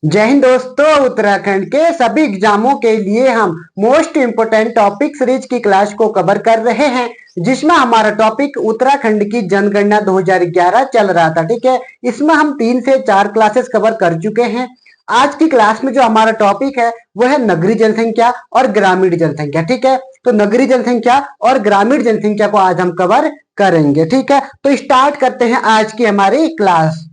जय हिंद दोस्तों। उत्तराखंड के सभी एग्जामों के लिए हम मोस्ट इम्पोर्टेंट टॉपिक सीरीज की क्लास को कवर कर रहे हैं, जिसमें हमारा टॉपिक उत्तराखंड की जनगणना 2011 चल रहा था। ठीक है, इसमें हम 3 से 4 क्लासेस कवर कर चुके हैं। आज की क्लास में जो हमारा टॉपिक है वो है नगरीय जनसंख्या और ग्रामीण जनसंख्या। ठीक है, तो नगरीय जनसंख्या और ग्रामीण जनसंख्या को आज हम कवर करेंगे। ठीक है, तो स्टार्ट करते हैं आज की हमारी क्लास।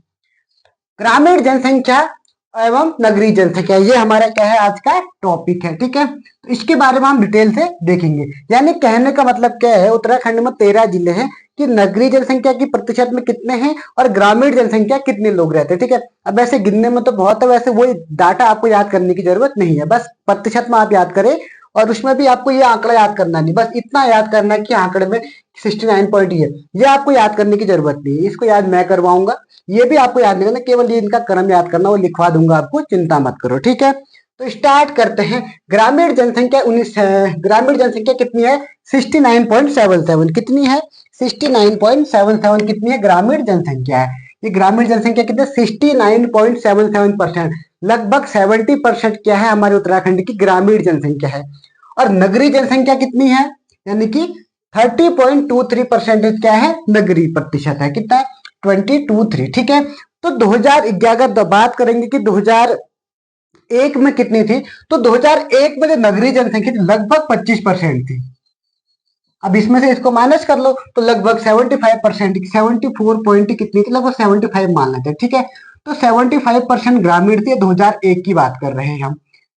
ग्रामीण जनसंख्या एवं नगरीय जनसंख्या, ये हमारा क्या है, आज का टॉपिक है। ठीक है, तो इसके बारे में हम डिटेल से देखेंगे। यानी कहने का मतलब क्या है, उत्तराखंड में 13 जिले हैं कि नगरीय जनसंख्या की प्रतिशत में कितने हैं और ग्रामीण जनसंख्या कितने लोग रहते हैं। ठीक है, अब ऐसे गिनने में तो बहुत है, वैसे वही डाटा आपको याद करने की जरूरत नहीं है, बस प्रतिशत में आप याद करें और उसमें भी आपको ये आंकड़ा याद करना नहीं, बस इतना याद करना है कि आंकड़े में 69 पॉइंट है। ये आपको याद करने की जरूरत नहीं है, इसको याद मैं करवाऊंगा। ये भी आपको याद नहीं करना, केवल ये इनका क्रम याद करना, वो लिखवा दूंगा आपको, चिंता मत करो। ठीक है, तो स्टार्ट करते हैं। ग्रामीण जनसंख्या 19 ग्रामीण जनसंख्या कितनी है, 69.77। कितनी है, 69.77 कितनी है, ग्रामीण जनसंख्या है। ये ग्रामीण जनसंख्या कितनी, 69.77%, लगभग 70% क्या है, हमारे उत्तराखंड की ग्रामीण जनसंख्या है। और नगरीय जनसंख्या कितनी है, यानी कि 30.23% क्या है, नगरीय प्रतिशत है। कितना है, 22.3। ठीक है, तो 2011 अगर बात करेंगे कि 2001 में कितनी थी, तो 2001 में जो नगरीय जनसंख्या थी लगभग 25% थी। अब इसमें से इसको माइनस कर लो तो लगभग 75%, 74 पॉइंट कितनी थी, लगभग 75 मान लेते हैं। ठीक है, तो 75% ग्रामीण थी, 2001 की बात कर रहे हैं हम।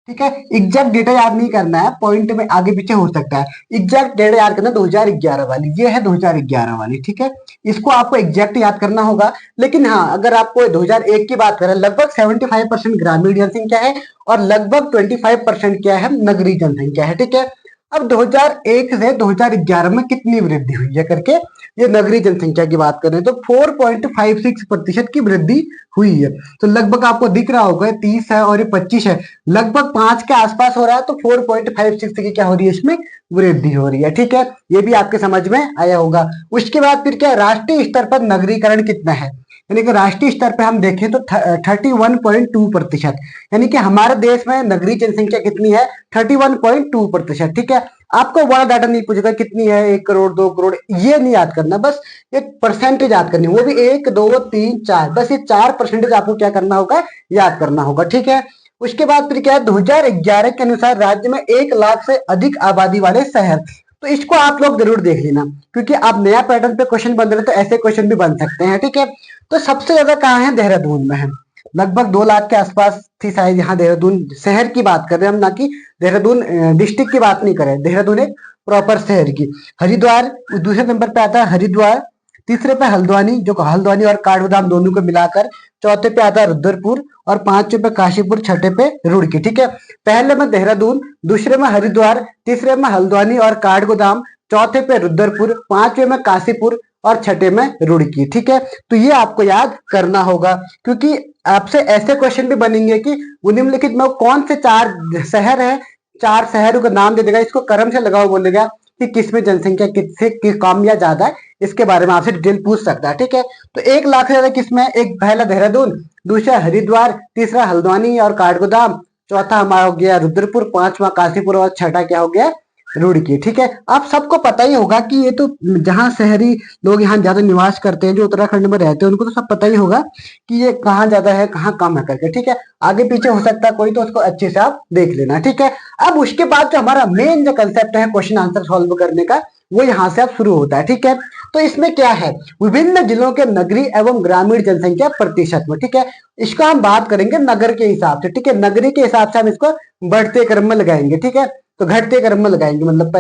ठीक है, एग्जैक्ट डेटा याद नहीं करना है, पॉइंट में आगे पीछे हो सकता है। एग्जैक्ट डेटा याद करना 2011 वाली, ये है 2011 वाली। ठीक है, इसको आपको एग्जैक्ट याद करना होगा। लेकिन हाँ, अगर आपको 2001 की बात करें, लगभग 75% ग्रामीण जनसंख्या है और लगभग 25% क्या है, नगरीय जनसंख्या है। ठीक है, अब 2001 से 2011 में कितनी वृद्धि हुई है करके ये नगरीय जनसंख्या की बात करें तो 4.56% की वृद्धि हुई है। तो लगभग आपको दिख रहा होगा 30 है और ये 25 है, लगभग 5 के आसपास हो रहा है, तो 4.56 की क्या हो रही है, इसमें वृद्धि हो रही है। ठीक है, ये भी आपके समझ में आया होगा। उसके बाद फिर क्या, राष्ट्रीय स्तर पर नगरीकरण कितना है, यानी कि राष्ट्रीय स्तर पे हम देखें तो 31.2%, यानी कि हमारे देश में नगरीय जनसंख्या कितनी है, 31.2%। ठीक है, आपको बड़ा डाटा नहीं पूछेगा कितनी है, 1 करोड़ 2 करोड़, ये नहीं याद करना, बस ये परसेंटेज याद करनी, वो भी 1 2 3 4, बस ये 4% आपको क्या करना होगा, याद करना होगा। ठीक है, उसके बाद फिर क्या है, 2011 के अनुसार राज्य में 1 लाख से अधिक आबादी वाले शहर, तो इसको आप लोग जरूर देख लेना, क्योंकि आप नया पैटर्न पे क्वेश्चन बन रहे हैं तो ऐसे क्वेश्चन भी बन सकते हैं। ठीक है, तो सबसे ज्यादा कहाँ है, देहरादून में है, लगभग 2 लाख के आसपास थी शायद। यहाँ देहरादून शहर की बात कर रहे हैं हम, ना कि देहरादून डिस्ट्रिक्ट की बात नहीं कर रहे, देहरादून एक प्रॉपर शहर की। हरिद्वार दूसरे नंबर पे आता है, हरिद्वार। तीसरे पे हल्द्वानी, जो हल्द्वानी और काठगोदाम दोनों को मिलाकर। चौथे पे आता है रुद्रपुर और 5वें पे काशीपुर, छठे पे रुड़की। ठीक है, पहले में देहरादून, दूसरे में हरिद्वार, तीसरे में हल्द्वानी और काठगोदाम, चौथे पे रुद्रपुर, 5वें में काशीपुर और छठे में रुड़की। ठीक है, तो ये आपको याद करना होगा, क्योंकि आपसे ऐसे क्वेश्चन भी बनेंगे कि निम्नलिखित में कौन से 4 शहर है, 4 शहरों का नाम दे देगा, इसको क्रम से लगाओ बोलेगा कि किसमें जनसंख्या किससे कम या ज्यादा है, इसके बारे में आपसे डिटेल पूछ सकता है। ठीक है, तो 1 लाख से ज्यादा किसमें, एक पहला देहरादून, दूसरा हरिद्वार, तीसरा हल्द्वानी और काठगोदाम, चौथा हमारा हो गया रुद्रपुर, 5वां काशीपुर और छठा क्या हो गया, रुड़की। ठीक है, आप सबको पता ही होगा कि ये तो जहाँ शहरी लोग यहाँ ज्यादा निवास करते हैं, जो उत्तराखंड में रहते हैं, उनको तो सब पता ही होगा कि ये कहाँ ज्यादा है कहाँ कम है करके। ठीक है, आगे पीछे हो सकता है कोई, तो उसको अच्छे से आप देख लेना। ठीक है, अब उसके बाद जो हमारा मेन जो कंसेप्ट है क्वेश्चन आंसर सॉल्व करने का, वो यहाँ से अब शुरू होता है। ठीक है, तो इसमें क्या है, विभिन्न जिलों के नगरीय एवं ग्रामीण जनसंख्या प्रतिशत में। ठीक है, इसको हम बात करेंगे नगर के हिसाब से। ठीक है, नगरी के हिसाब से हम इसको बढ़ते क्रम में लगाएंगे। ठीक है, तो घटते क्रम में लगाएंगे, मतलब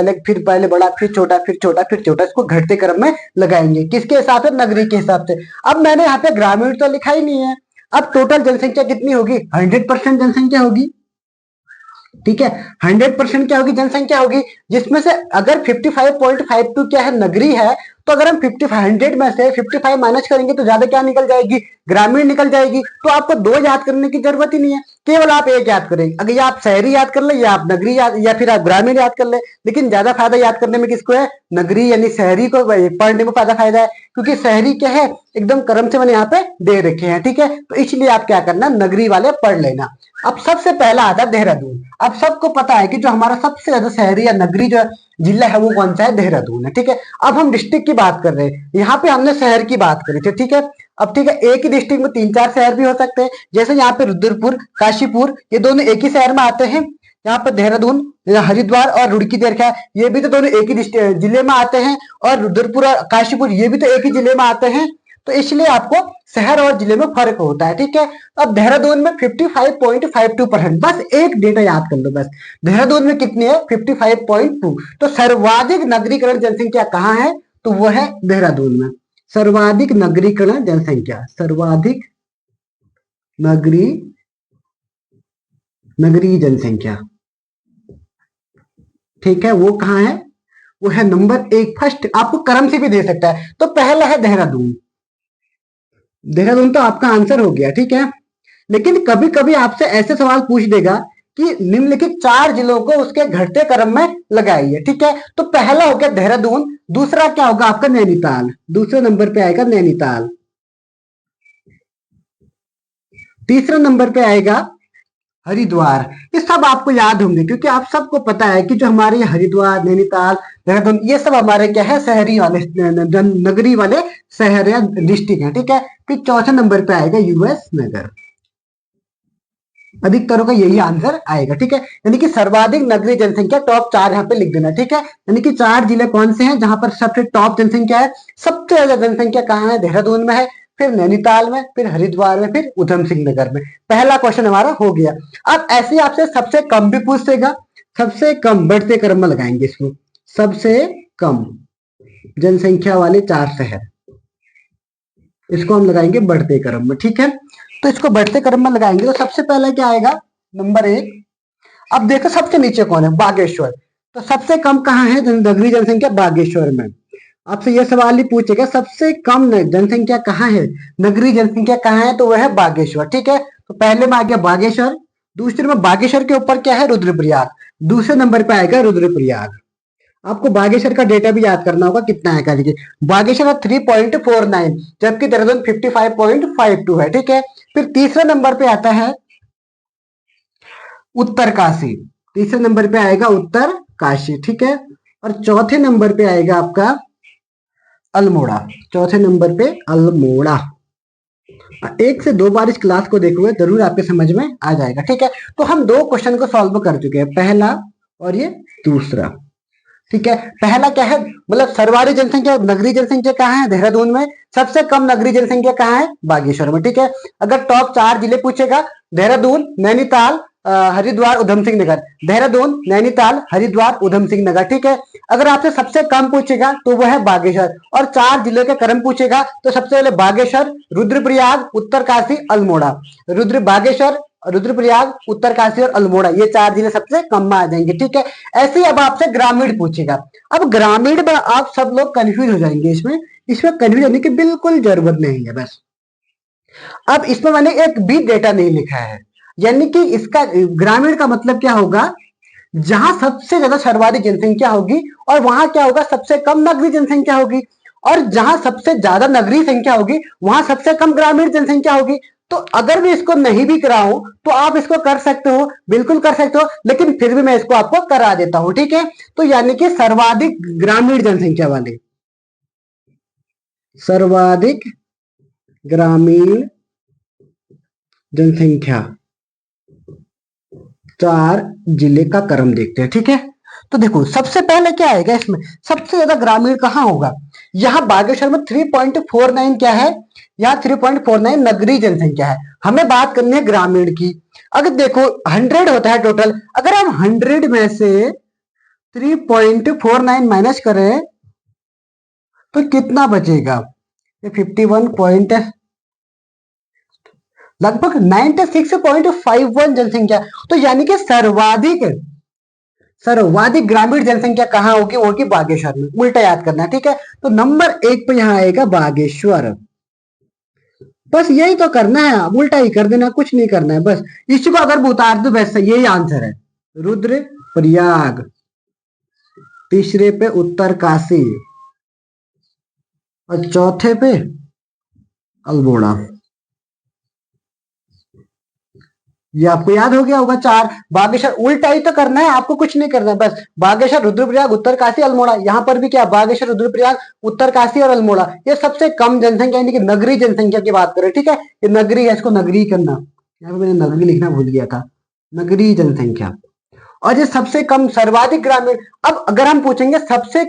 पहले बड़ा, फिर छोटा, फिर छोटा, फिर छोटा, इसको घटते क्रम में लगाएंगे। किसके हिसाब से, नगरी के हिसाब से। अब मैंने यहाँ पे ग्रामीण तो लिखा ही नहीं है। अब टोटल जनसंख्या कितनी होगी, 100% जनसंख्या होगी। ठीक है, 100% क्या होगी, जनसंख्या होगी, जिसमें से अगर 55.52 क्या है, नगरी है, तो अगर हम 100 में से 55 माइनस करेंगे तो ज्यादा क्या निकल जाएगी, ग्रामीण निकल जाएगी। तो आपको 2 याद करने की जरूरत ही नहीं है, केवल आप एक याद करें, अगर या आप शहरी याद कर ले या आप नगरी याद या फिर आप ग्रामीण याद कर ले, लेकिन ज्यादा फायदा याद करने में किसको है, नगरी यानी शहरी को पढ़ने में ज्यादा फायदा है, क्योंकि शहरी क्या है एकदम क्रम से मैंने यहाँ पे दे रखे हैं, ठीक है। तो इसलिए आप क्या करना, नगरी वाले पढ़ लेना। अब सबसे पहला आता है देहरादून। अब सबको पता है कि जो हमारा सबसे ज्यादा शहरी या नगरी जो जिला है वो कौन सा है, देहरादून है, ठीक है। अब हम डिस्ट्रिक्ट की बात कर रहे हैं, यहाँ पे हमने शहर की बात करी थी, ठीक है। अब ठीक है, एक ही डिस्ट्रिक्ट में 3-4 शहर भी हो सकते हैं, जैसे यहाँ पे रुद्रपुर, काशीपुर, ये दोनों एक ही शहर में आते हैं। यहाँ पर देहरादून, हरिद्वार और रुड़की देखा, ये भी तो दोनों एक ही जिले में आते हैं, और रुद्रपुर और काशीपुर ये भी तो एक ही जिले में आते हैं। तो इसलिए आपको शहर और जिले में फर्क होता है, ठीक है। अब देहरादून में 55.52%, बस एक डेटा याद कर लो, बस देहरादून में कितनी है, 55.2। तो सर्वाधिक नगरीकरण जनसंख्या कहाँ है, तो वो है देहरादून में। सर्वाधिक नगरीकरण जनसंख्या, सर्वाधिक नगरीय जनसंख्या, ठीक है, वो कहाँ है, वो है नंबर 1, फर्स्ट। आपको क्रम से भी दे सकता है, तो पहला है देहरादून। देहरादून तो आपका आंसर हो गया, ठीक है। लेकिन कभी कभी आपसे ऐसे सवाल पूछ देगा कि निम्नलिखित 4 जिलों को उसके घटते क्रम में लगाइए, ठीक है। तो पहला हो गया देहरादून, दूसरा क्या होगा आपका, नैनीताल, दूसरे नंबर पे आएगा नैनीताल, तीसरे नंबर पे आएगा हरिद्वार। ये सब आपको याद होंगे, क्योंकि आप सबको पता है कि जो हमारे हरिद्वार, नैनीताल, देहरादून, ये सब हमारे क्या है, शहरी वाले नगरी वाले शहर या डिस्ट्रिक्ट है, ठीक है। फिर चौथे नंबर पे आएगा यूएस नगर। अधिकतरों का यही आंसर आएगा, ठीक है। यानी कि सर्वाधिक नगरीय जनसंख्या टॉप 4 यहाँ पे लिख देना, ठीक है। यानी कि 4 जिले कौन से हैं जहां पर सबसे टॉप जनसंख्या है, सबसे ज्यादा जनसंख्या कहाँ है, देहरादून में है, फिर नैनीताल में, फिर हरिद्वार में, फिर उधम सिंह नगर में। पहला क्वेश्चन हमारा हो गया। अब ऐसे आपसे सबसे कम भी पूछ देगा, सबसे कम बढ़ते क्रम में लगाएंगे इसको, सबसे कम जनसंख्या वाले 4 शहर, इसको हम लगाएंगे बढ़ते क्रम में, ठीक है। तो इसको बढ़ते क्रम में लगाएंगे तो सबसे पहले क्या आएगा, नंबर 1। अब देखो सबसे नीचे कौन है, बागेश्वर। तो सबसे कम कहाँ है नगरीय जनसंख्या, बागेश्वर में। आपसे यह सवाल ही पूछेगा सबसे कम जनसंख्या कहाँ है, नगरीय जनसंख्या कहाँ है, तो वह है बागेश्वर, ठीक है। तो पहले में आ गया बागेश्वर, दूसरे में बागेश्वर के ऊपर क्या है, रुद्रप्रयाग, दूसरे नंबर पे आएगा रुद्रप्रयाग। आपको बागेश्वर का डेटा भी याद करना होगा, कितना है, देखिए बागेश्वर 3.49, जबकि देहरादून 55.52 है, ठीक है। फिर तीसरे नंबर पे आता है उत्तरकाशी, तीसरे नंबर पे आएगा उत्तरकाशी, ठीक है। और चौथे नंबर पे आएगा आपका अल्मोड़ा, चौथे नंबर पे अल्मोड़ा। 1 से 2 बार इस क्लास को देखोगे जरूर आपके समझ में आ जाएगा, ठीक है। तो हम 2 क्वेश्चन को सॉल्व कर चुके हैं, पहला और ये दूसरा, ठीक है। पहला क्या है, मतलब सर्वाधिक जनसंख्या नगरीय जनसंख्या कहाँ है, देहरादून में, सबसे कम नगरीय जनसंख्या कहाँ है, बागेश्वर में, ठीक है। अगर टॉप 4 जिले पूछेगा, देहरादून, नैनीताल, हरिद्वार, उधम सिंह नगर, देहरादून, नैनीताल, हरिद्वार, उधम सिंह नगर, ठीक है। अगर आपसे सबसे कम पूछेगा तो वो है बागेश्वर, और 4 जिले के क्रम पूछेगा तो सबसे पहले बागेश्वर, रुद्रप्रयाग, उत्तरकाशी, अल्मोड़ा। बागेश्वर, रुद्रप्रयाग, उत्तरकाशी और अल्मोड़ा, ये 4 जिले सबसे कम में आ जाएंगे, ठीक है। ऐसे ही अब आपसे ग्रामीण पूछेगा। अब ग्रामीण में आप सब लोग कंफ्यूज हो जाएंगे, इसमें कंफ्यूज होने की बिल्कुल जरूरत नहीं है। बस अब इसमें मैंने एक भी डेटा नहीं लिखा है, यानी कि इसका ग्रामीण का मतलब क्या होगा, जहां सबसे ज्यादा सर्वाधिक जनसंख्या होगी और वहां क्या होगा, सबसे कम नगरीय जनसंख्या होगी, और जहां सबसे ज्यादा नगरीय संख्या होगी वहां सबसे कम ग्रामीण जनसंख्या होगी। तो अगर मैं इसको नहीं भी कराऊं तो आप इसको कर सकते हो, बिल्कुल कर सकते हो, लेकिन फिर भी मैं इसको आपको करा देता हूं, ठीक है। तो यानी कि सर्वाधिक ग्रामीण जनसंख्या वाले, सर्वाधिक ग्रामीण जनसंख्या 4 जिले का क्रम देखते हैं, ठीक है। तो देखो सबसे पहले क्या आएगा, इसमें सबसे ज्यादा ग्रामीण कहां होगा, यहाँ बागेश्वर में 3.49 क्या है, यहाँ 3.49 नगरीय जनसंख्या है। हमें बात करनी है ग्रामीण की। अगर देखो 100 होता है टोटल, अगर हम 100 में से 3.49 माइनस करें तो कितना बचेगा, ये 51 लगभग 96.51 जनसंख्या। तो यानी कि सर्वाधिक ग्रामीण जनसंख्या कहां होगी, वो होगी बागेश्वर में। उल्टा याद करना है, ठीक है। तो नंबर 1 पे यहां आएगा बागेश्वर, बस यही तो करना है, अब उल्टा ही कर देना, कुछ नहीं करना है बस। इसको अगर उतार दो वैसे यही आंसर है, रुद्र प्रयाग, तीसरे पे उत्तरकाशी और चौथे पे अल्मोड़ा। ये आपको याद हो गया होगा चार। बागेश्वर उल्टा ही तो करना है, आपको कुछ नहीं करना है बस। बागेश्वर, रुद्रप्रयाग, उत्तरकाशी, अल्मोड़ा। यहाँ पर भी क्या, बागेश्वर, रुद्रप्रयाग, उत्तरकाशी और अल्मोड़ा। ये सबसे कम जनसंख्या यानी कि नगरीय जनसंख्या की बात करें, ठीक है। ये नगरीय है, इसको नगरीय करना, यहाँ पे मैंने नगरीय लिखना भूल गया था, नगरीय जनसंख्या। और ये सबसे कम, सर्वाधिक ग्रामीण। अब अगर हम पूछेंगे सबसे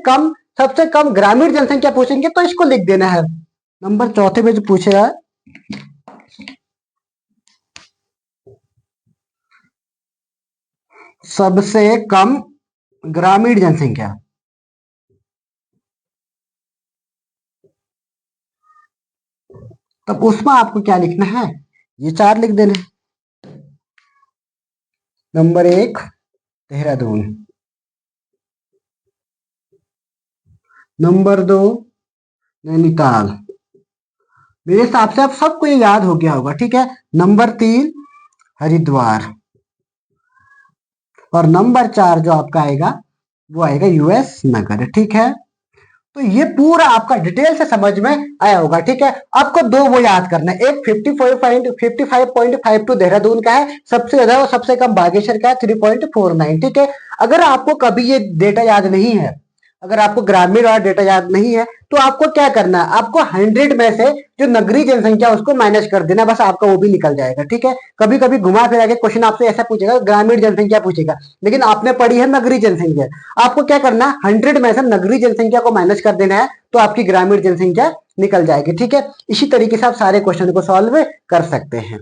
कम ग्रामीण जनसंख्या पूछेंगे तो इसको लिख देना है नंबर चौथे पे जो पूछेगा, सबसे कम ग्रामीण जनसंख्या। तब उसमें आपको क्या लिखना है, ये चार लिख देना। Number 1 Dehradun, number 2 Nainital. मेरे हिसाब से आप सबको ये याद हो गया होगा, ठीक है। नंबर 3 हरिद्वार, और नंबर 4 जो आपका आएगा वो आएगा यूएस नगर, ठीक है। तो ये पूरा आपका डिटेल से समझ में आया होगा, ठीक है। आपको दो वो याद करना है, एक 55.52 देहरादून का है सबसे ज्यादा, और सबसे कम बागेश्वर का है 3.49, ठीक है। अगर आपको कभी ये डेटा याद नहीं है, अगर आपको ग्रामीण वाला डेटा याद नहीं है, तो आपको क्या करना है, आपको 100 में से जो नगरीय जनसंख्या उसको माइनस कर देना, बस आपका वो भी निकल जाएगा, ठीक है। कभी कभी घुमा फिरा के क्वेश्चन आपसे ऐसा पूछेगा, ग्रामीण जनसंख्या पूछेगा, लेकिन आपने पढ़ी है नगरीय जनसंख्या। आपको क्या करना है, 100 में से नगरीय जनसंख्या को माइनस कर देना है, तो आपकी ग्रामीण जनसंख्या निकल जाएगी, ठीक है। इसी तरीके से आप सारे क्वेश्चन को सॉल्व कर सकते हैं।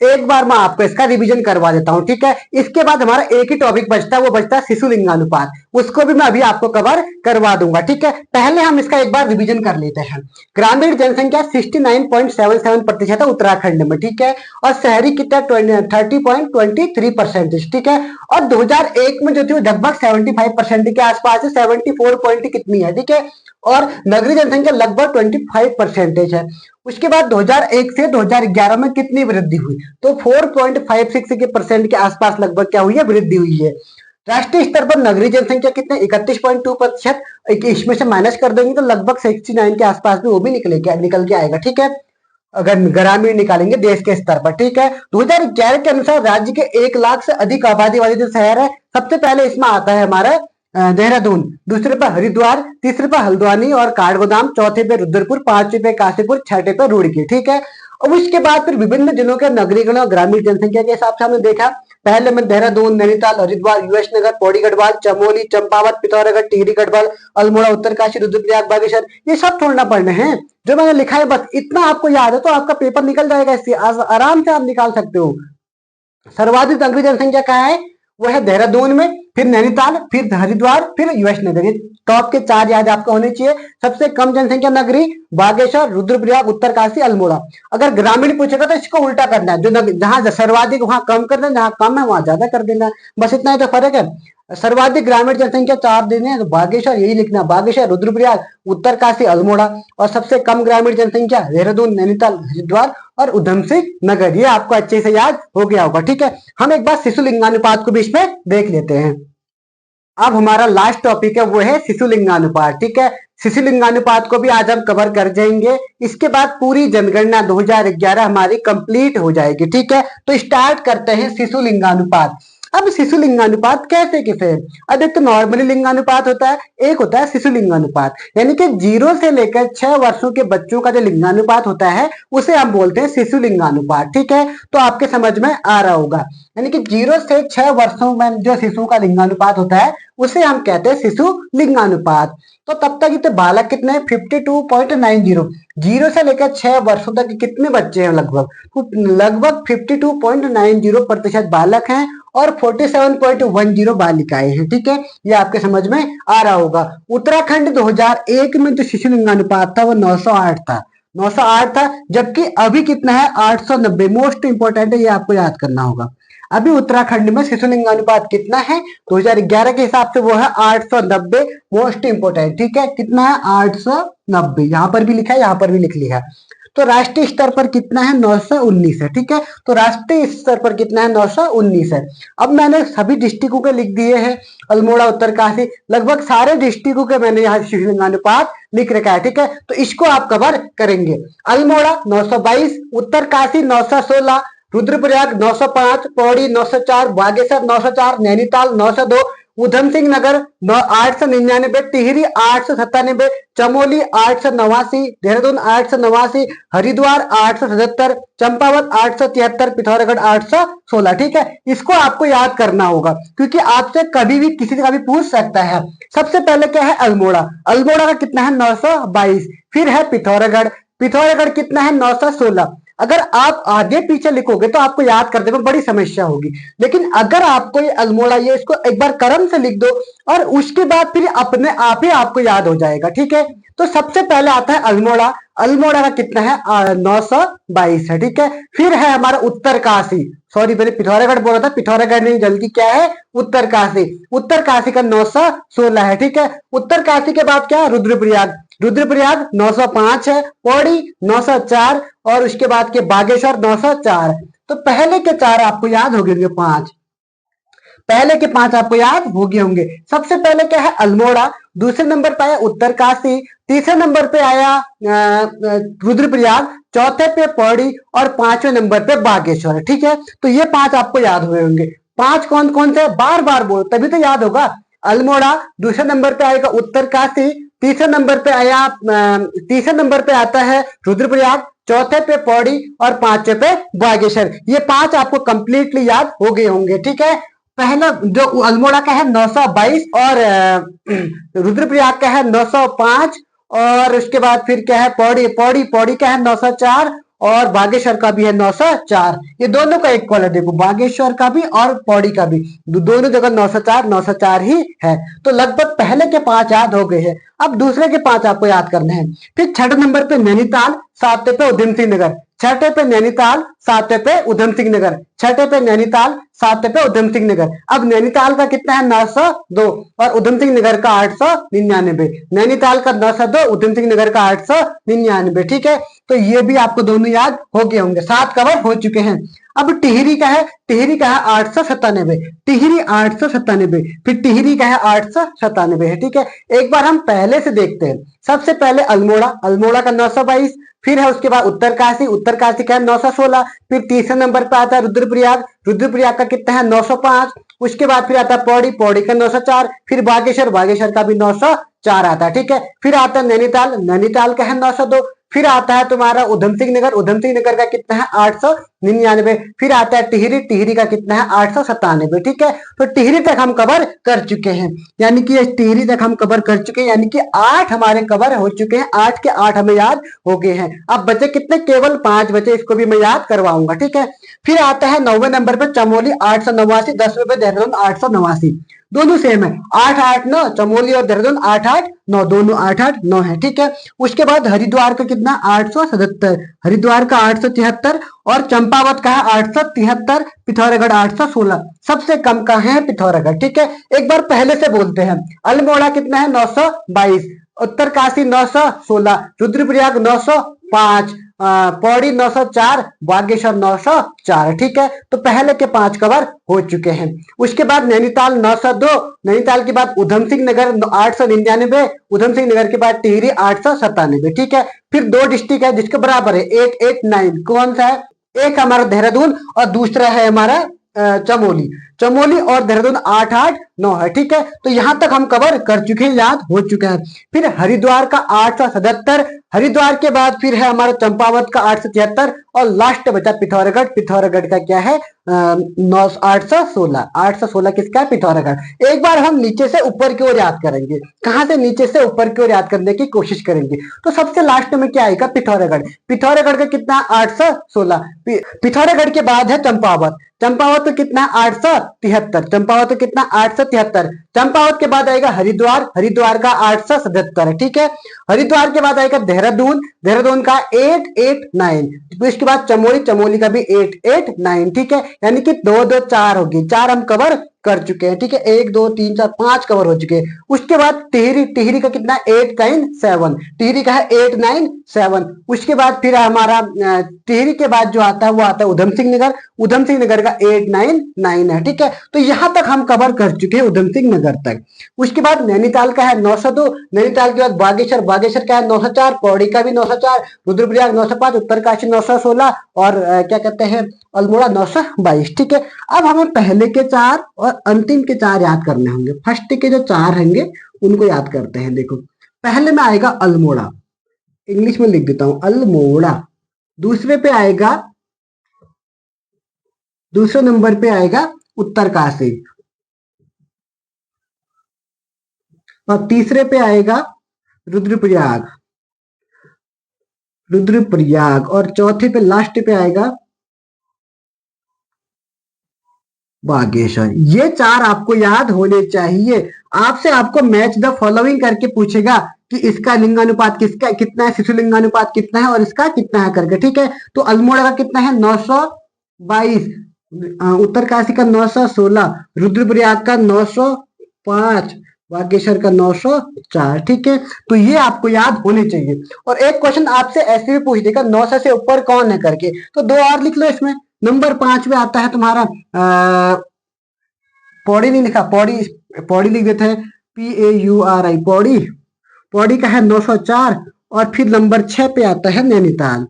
एक बार मैं आपको इसका रिवीजन करवा देता हूं, ठीक है। इसके बाद हमारा एक ही टॉपिक बचता है, वो बचता है शिशु लिंगानुपात। उसको भी मैं अभी आपको कवर करवा दूंगा, ठीक है। पहले हम इसका एक बार रिवीजन कर लेते हैं। ग्रामीण जनसंख्या 69.77% है उत्तराखंड में, ठीक है। और शहरी कितना 30.23%, ठीक है। और 2001 में जो थी वो लगभग 75% के आसपास है, 74 पॉइंट कितनी है, ठीक है। और नगरीय जनसंख्या लगभग 25% है। उसके बाद 2001 से 2011 में कितनी वृद्धि हुई, तो 4.56 के परसेंट के आसपास लगभग क्या हुई है, वृद्धि हुई है। राष्ट्रीय स्तर पर नगरीय जनसंख्या कितने, 31.2%। इसमें से माइनस कर देंगे तो लगभग 69 के आसपास भी वो भी निकल के आएगा, ठीक है। अगर ग्रामीण निकालेंगे देश के स्तर पर, ठीक है। 2011 के अनुसार राज्य के 1 लाख से अधिक आबादी वाले जो शहर है, सबसे पहले इसमें आता है हमारा देहरादून, दूसरे पे हरिद्वार, तीसरे पे हल्द्वानी और काठगोदाम, चौथे पे रुद्रपुर, पांचवे पे काशीपुर, छठे पे रुड़की, ठीक है। अब उसके बाद फिर विभिन्न जिलों के नगरीकरण और ग्रामीण जनसंख्या के हिसाब से हमने देखा। पहले में देहरादून, नैनीताल, हरिद्वार, यूएस नगर, पौड़ी गढ़वाल, चमोली, चंपावत, पिथौरागढ़, टिहरी गढ़वाल, अल्मोड़ा, उत्तरकाशी, रुद्रप्रयाग, बागेश्वर, ये सब छोड़ना पड़ने हैं जो मैंने लिखा है। बस इतना आपको याद है तो आपका पेपर निकल जाएगा, इससे आराम से आप निकाल सकते हो। सर्वाधिक नगरीय जनसंख्या कहाँ है, वो है देहरादून में, फिर नैनीताल, फिर हरिद्वार, फिर यूएस नगर। ये टॉप के 4 याद आपको होने चाहिए। सबसे कम जनसंख्या नगरी बागेश्वर, रुद्रप्रयाग, उत्तरकाशी, अल्मोड़ा। अगर ग्रामीण पूछेगा तो इसको उल्टा करना है, जो जहां सर्वाधिक वहां कम कर देना, जहां कम है वहां ज्यादा कर देना, बस इतना ही तो फर्क है। सर्वाधिक ग्रामीण जनसंख्या 4 देने हैं तो बागेश्वर यही लिखना, बागेश्वर, रुद्रप्रयाग, उत्तरकाशी, अल्मोड़ा। और सबसे कम ग्रामीण जनसंख्या देहरादून, नैनीताल, हरिद्वार और उधम सिंह नगर। ये आपको अच्छे से याद हो गया होगा, ठीक है। हम एक बार शिशु लिंगानुपात को भी इसमें देख लेते हैं। अब हमारा लास्ट टॉपिक है वो है शिशु लिंगानुपात, ठीक है। शिशु लिंगानुपात को भी आज हम कवर कर जाएंगे। इसके बाद पूरी जनगणना 2011 हमारी कंप्लीट हो जाएगी, ठीक है। तो स्टार्ट करते हैं शिशु लिंगानुपात। अब शिशु लिंगानुपात कैसे है, अब एक तो नॉर्मली लिंगानुपात होता है, एक होता है शिशु लिंगानुपात, यानी कि 0 से लेकर 6 वर्षों के बच्चों का जो लिंगानुपात होता है उसे हम बोलते हैं शिशु लिंगानुपात, ठीक है। तो आपके समझ में आ रहा होगा, यानी कि 0 से 6 वर्षों में जो शिशु का लिंगानुपात होता है उसे हम कहते हैं शिशु लिंगानुपात। तो तब तक इतने बालक कितने हैं, 52.90। 0 से लेकर 6 वर्षों तक कितने बच्चे हैं, लगभग 52.90% बालक हैं और 47.10 बालिकाएं हैं, ठीक है। ये आपके समझ में आ रहा होगा। उत्तराखंड 2001 में जो शिशु लिंगानुपात था वो 908 था, 908 था, जबकि अभी कितना है 890। मोस्ट इंपोर्टेंट है, ये आपको याद करना होगा। अभी उत्तराखंड में शिशु लिंगानुपात कितना है 2011 के हिसाब से, वो है 890। मोस्ट इंपोर्टेंट, ठीक है, कितना है 890। यहां पर भी लिखा है, यहां पर भी लिख लिया है। तो राष्ट्रीय स्तर पर कितना है 919 है, ठीक है। तो राष्ट्रीय स्तर पर कितना है 919 है। अब मैंने सभी डिस्ट्रिक्टों के लिख दिए हैं, अल्मोड़ा, उत्तरकाशी, लगभग सारे डिस्ट्रिक्टों के मैंने यहाँ शिवलिंगानुपात लिख रखा है, ठीक है। तो इसको आप कवर करेंगे। अल्मोड़ा 922, उत्तरकाशी 916, रुद्रप्रयाग 905, पौड़ी 904, बागेश्वर 904, नैनीताल 902, उधम सिंह नगर 899, टिहरी 897, चमोली 889, देहरादून 889, हरिद्वार 877, चंपावत 873, पिथौरागढ़ 816, ठीक है। इसको आपको याद करना होगा क्योंकि आपसे कभी भी किसी का भी पूछ सकता है। सबसे पहले क्या है अल्मोड़ा, अल्मोड़ा का कितना है 922, फिर है पिथौरागढ़, पिथौरागढ़ कितना है 916। अगर आप आगे पीछे लिखोगे तो आपको याद करने में बड़ी समस्या होगी, लेकिन अगर आपको ये अल्मोड़ा, ये इसको एक बार क्रम से लिख दो और उसके बाद फिर अपने आप ही आपको याद हो जाएगा, ठीक है। तो सबसे पहले आता है अल्मोड़ा, अल्मोड़ा का कितना है 922 है, ठीक है। फिर है हमारा उत्तरकाशी, सॉरी मैंने पिथौरागढ़ बोला था, पिथौरागढ़ नहीं, जल्दी क्या है उत्तरकाशी, उत्तरकाशी का 916 है, ठीक है। उत्तरकाशी के बाद क्या है रुद्रप्रयाग, रुद्रप्रयाग 905 है, पौड़ी 904 और उसके बाद के बागेश्वर 904। तो पहले के चार आपको याद हो गए, पांच, पहले के पांच आपको याद हो गए होंगे। सबसे पहले क्या है अल्मोड़ा, दूसरे नंबर पे आया उत्तरकाशी, तीसरे नंबर पे आया रुद्रप्रयाग, चौथे पे पौड़ी और पांचवें नंबर पे बागेश्वर, ठीक है। तो ये पांच आपको याद हुए होंगे। पांच कौन कौन से, बार बार बोलो तभी तो याद होगा। अल्मोड़ा, दूसरे नंबर पे आएगा उत्तरकाशी, तीसरे नंबर पे आया तीसरे नंबर पे आता है रुद्रप्रयाग, चौथे पे पौड़ी और पांचवे पे बागेश्वर। ये पांच आपको कंप्लीटली याद हो गए होंगे, ठीक है। पहला जो अल्मोड़ा का है 922 और रुद्रप्रयाग का है 905 और उसके बाद फिर क्या है पौड़ी, पौड़ी पौड़ी का है 904 और बागेश्वर का भी है 904। ये दोनों का एक कॉलर देखो, बागेश्वर का भी और पौड़ी का भी, दोनों जगह 904 ही है। तो लगभग पहले के पांच याद हो गए हैं। अब दूसरे के पांच आपको याद करने हैं। फिर छठे नंबर पे नैनीताल, सातवें पे उधम सिंह नगर, छठे पे नैनीताल, सातवें पे उधम सिंह नगर, छठे पे नैनीताल, सातवें पे उधम सिंह नगर। अब नैनीताल का कितना है 902 और उधम सिंह नगर का 899, नैनीताल का 902, उधम सिंह नगर का 899, ठीक है। तो ये भी आपको दोनों याद हो गए होंगे, 7 कवर हो चुके हैं। अब टिहरी का है, टिहरी का है 897, टिहरी 897, फिर टिहरी का है 897 है, ठीक है। एक बार हम पहले से देखते हैं। सबसे पहले अल्मोड़ा, अल्मोड़ा का 922, फिर है उसके बाद उत्तरकाशी, उत्तरकाशी का है 916, फिर तीसरे नंबर पे आता है रुद्रप्रयाग, रुद्रप्रयाग का कितना है 905, उसके बाद फिर आता है पौड़ी, पौड़ी का 904, फिर बागेश्वर, बागेश्वर का भी 904 आता है, ठीक है। फिर आता है नैनीताल, नैनीताल का है 902, फिर आता है तुम्हारा उधम सिंह नगर, उधम सिंह नगर का कितना है 899, फिर आता है टिहरी, टिहरी का कितना है 897, ठीक है। तो टिहरी तक हम कवर कर चुके हैं, यानी कि टिहरी तक हम कवर कर चुके हैं, यानी कि 8 हमारे कवर हो चुके हैं, 8 के 8 हमें याद हो गए हैं। अब बचे कितने, केवल 5 बचे, इसको भी मैं याद करवाऊंगा, ठीक है। फिर आता है 9वें नंबर पर चमोली 889, 10वें पे देहरादून 889, दोनों सेम है, 889, चमोली और देहरादून 889, दोनों 889 है, ठीक है। उसके बाद हरिद्वार का कितना 877, हरिद्वार का 873 और चंपावत का है 873, पिथौरागढ़ 816। सबसे कम का है पिथौरागढ़, ठीक है। एक बार पहले से बोलते हैं। अल्मोड़ा कितना है 922, उत्तरकाशी 916, रुद्रप्रयाग 905, पौड़ी 904, बागेश्वर 904, ठीक है। तो पहले के 5 कवर हो चुके हैं। उसके बाद नैनीताल 902, नैनीताल के बाद उधम सिंह नगर 899, उधम सिंह नगर के बाद टिहरी 897, ठीक है। फिर 2 डिस्ट्रिक्ट है जिसके बराबर है 889, कौन सा है, एक हमारा देहरादून और दूसरा है हमारा चमोली, चमोली और देहरादून 889 है, ठीक है। तो यहां तक हम कवर कर चुके हैं, याद हो चुके हैं। फिर हरिद्वार का 877, हरिद्वार के बाद फिर है हमारा चंपावत का 873 और लास्ट बचा पिथौरागढ़, पिथौरागढ़ का क्या है 816, 816 किसका है पिथौरागढ़। एक बार हम नीचे से ऊपर की ओर याद करेंगे, कहां से नीचे से ऊपर की ओर याद करने की कोशिश करेंगे। तो सबसे लास्ट में क्या आएगा पिथौरागढ़, पिथौरागढ़ का कितना 816, पिथौरागढ़ के बाद है चंपावत, चंपावत कितना 873, चंपावत कितना 873, चंपावत के बाद आएगा हरिद्वार, हरिद्वार का 877 है, ठीक है। हरिद्वार के बाद आएगा देहरादून, देहरादून का 889, इसके बाद चमोली, चमोली का भी 889, ठीक है। यानी कि 2 2 4 होगी, 4 हम कवर कर चुके हैं, ठीक है। 1 2 3 4 5 कवर हो चुके हैं। उसके बाद टिहरी, टिहरी का कितना 897, टिहरी का है 897। उसके बाद फिर हमारा टिहरी के बाद जो आता है वो आता है उधम सिंह नगर, उधम सिंह नगर का 899 है, ठीक है। तो यहां तक हम कवर कर चुके हैं उधम सिंह नगर तक। उसके बाद नैनीताल का है 902, नैनीताल के बाद बागेश्वर, बागेश्वर का है 904, पौड़ी का भी 904, रुद्रप्रयाग 905, उत्तरकाशी 916 और क्या कहते हैं अल्मोड़ा 922, ठीक है। अब हमें पहले के 4 और अंतिम के 4 याद करने होंगे। फर्स्ट के जो 4 होंगे उनको याद करते हैं। देखो पहले में आएगा अल्मोड़ा, इंग्लिश में लिख देता हूं अल्मोड़ा। दूसरे पे आएगा, दूसरे नंबर पे आएगा उत्तरकाशी, और तीसरे पे आएगा रुद्रप्रयाग, रुद्रप्रयाग, और चौथे पे लास्ट पे आएगा बागेश्वर। ये 4 आपको याद होने चाहिए। आपसे आपको मैच द फॉलोइंग करके पूछेगा कि इसका लिंगानुपात किसका कितना है, शिशु लिंगानुपात कितना है और इसका कितना है करके, ठीक है। तो अल्मोड़ा का कितना है 922, उत्तरकाशी का 916, रुद्रप्रयाग का 905, बागेश्वर का 904, ठीक है। तो ये आपको याद होने चाहिए। और एक क्वेश्चन आपसे ऐसे भी पूछ देगा 900 से ऊपर कौन है करके, तो 2 और लिख लो इसमें। नंबर 5 में आता है तुम्हारा पौड़ी, नहीं लिखा, पौड़ी, पौड़ी लिख देते हैं PAURI, पौड़ी, पौड़ी का है 904। और फिर नंबर 6 पे आता है नैनीताल,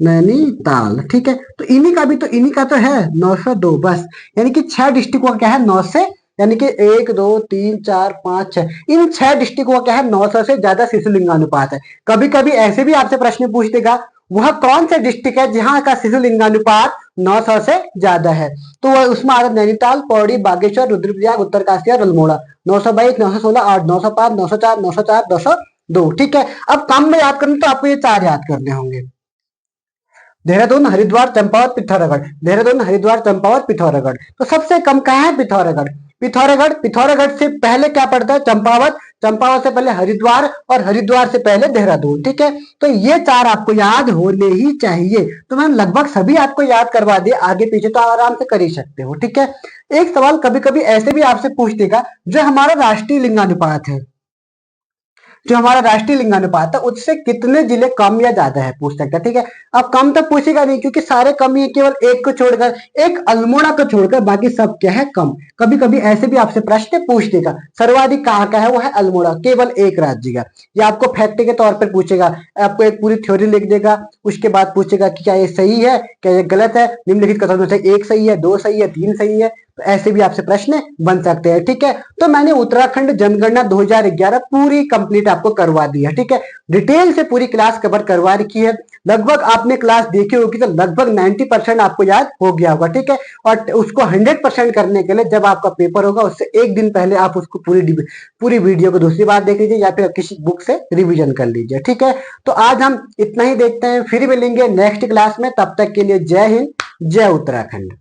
नैनीताल, ठीक है। तो इन्हीं का भी तो इन्हीं का तो है 902 बस, यानी कि 6 डिस्ट्रिक्टों का क्या है 9 से, यानी कि 1 2 3 4 5 6, इन 6 डिस्ट्रिक्टों का क्या है 900 से ज्यादा शिशु लिंगानुपात है। कभी कभी ऐसे भी आपसे प्रश्न पूछ देगा वह कौन से डिस्ट्रिक्ट है जहां का शिशु लिंगानुपात 900 से ज्यादा है, तो वह उसमें आता है नैनीताल, पौड़ी, बागेश्वर, रुद्रप्रयाग, उत्तरकाशी और अल्मोड़ा। 922, 916, 8, 905, 904, 904, 902, ठीक है। अब कम में याद करना तो आपको ये 4 याद करने होंगे। देहरादून, हरिद्वार, चंपावत, पिथौरागढ़, देहरादून, हरिद्वार, चंपावत, पिथौरागढ़। तो सबसे कम कहाँ है पिथौरागढ़, पिथौरागढ़, पिथौरागढ़ से पहले क्या पड़ता है चंपावत, चंपावत से पहले हरिद्वार और हरिद्वार से पहले देहरादून, ठीक है। तो ये 4 आपको याद होने ही चाहिए। तो मैंने लगभग सभी आपको याद करवा दिए, आगे पीछे तो आराम से कर ही सकते हो, ठीक है। एक सवाल कभी कभी ऐसे भी आपसे पूछ देगा जो हमारा राष्ट्रीय लिंगानुपात है, जो हमारा राष्ट्रीय लिंगानुपात है उससे कितने जिले कम या ज्यादा है पूछ सकता है, ठीक है। अब कम तो पूछेगा नहीं क्योंकि सारे कम ही है, केवल एक को छोड़कर, एक अल्मोड़ा को छोड़कर बाकी सब क्या है कम। कभी कभी ऐसे भी आपसे प्रश्न पूछ देगा सर्वाधिक कहाँ का है, वो है अल्मोड़ा, केवल एक राज्य का। या आपको फैक्ट के तौर पर पूछेगा, आपको एक पूरी थ्योरी लिख देगा, उसके बाद पूछेगा कि क्या ये सही है, क्या ये गलत है, निम्नलिखित कथनों में से 1 सही है, 2 सही है, 3 सही है। तो ऐसे भी आपसे प्रश्न बन सकते हैं, ठीक है। तो मैंने उत्तराखंड जनगणना 2011 पूरी कंप्लीट आपको करवा दी है, ठीक है। डिटेल से पूरी क्लास कवर करवा रखी है। लगभग आपने क्लास देखी होगी तो लगभग 90% आपको याद हो गया होगा, ठीक है। और उसको 100% करने के लिए जब आपका पेपर होगा उससे एक दिन पहले आप उसको पूरी वीडियो को दूसरी बार देख लीजिए या फिर किसी बुक से रिविजन कर लीजिए, ठीक है। तो आज हम इतना ही देखते हैं, फिर मिलेंगे नेक्स्ट क्लास में। तब तक के लिए जय हिंद, जय उत्तराखंड।